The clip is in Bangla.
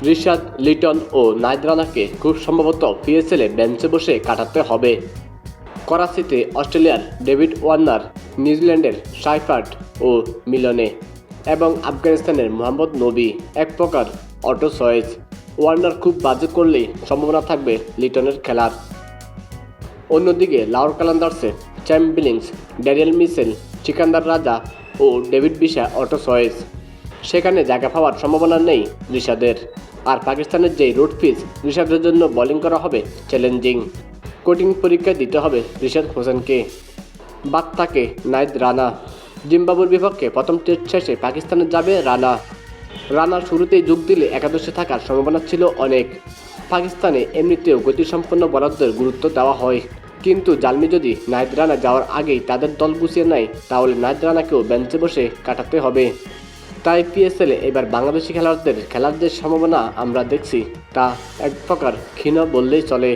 রিশাদ, লিটন ও নাহিদ রানাকে খুব সম্ভবত পিএসএলে বেঞ্চে বসে কাটাতে হবে। করাচিতে অস্ট্রেলিয়ার ডেভিড ওয়ার্নার, নিউজিল্যান্ডের সাইফার্ট ও মিলনে এবং আফগানিস্তানের মোহাম্মদ নবী এক প্রকার অটো চয়েস। ওয়ার্নার খুব বাজে করলেই সম্ভাবনা থাকবে লিটনের খেলার। অন্যদিকে লাহোর কালান্দার্সে Sam Billings, Daniel Mitchell, Sikandar Raza ও ডেভিড বিশা অটো চয়েস। সেখানে জায়গা পাওয়ার সম্ভাবনা নেই রিশাদের। আর পাকিস্তানের যেই রুট পিচ, রিশাদের জন্য বোলিং করা হবে চ্যালেঞ্জিং। কোচিং পরীক্ষা দিতে হবে রিশাদ হোসেনকে। বাদ থাকে নাহিদ রানা। জিম্বাবুর বিপক্ষে প্রথম টেস্ট শেষে পাকিস্তানে যাবে রানা শুরুতেই যোগ দিলে একাদশে থাকার সম্ভাবনা ছিল অনেক। পাকিস্তানে এমনিতেও গতিসম্পন্ন বোলারদের গুরুত্ব দেওয়া হয়, কিন্তু জালমি যদি নাহিদ রানা যাওয়ার আগেই তাদের দল গুছিয়ে নেয় তাহলে নাহিদ রানাকেও বেঞ্চে বসে কাটাতে হবে। তাই পিএসএলে এবার বাংলাদেশি খেলোয়াড়দের খেলার যে সম্ভাবনা আমরা দেখছি তা এক প্রকার ক্ষীণ বললেই চলে।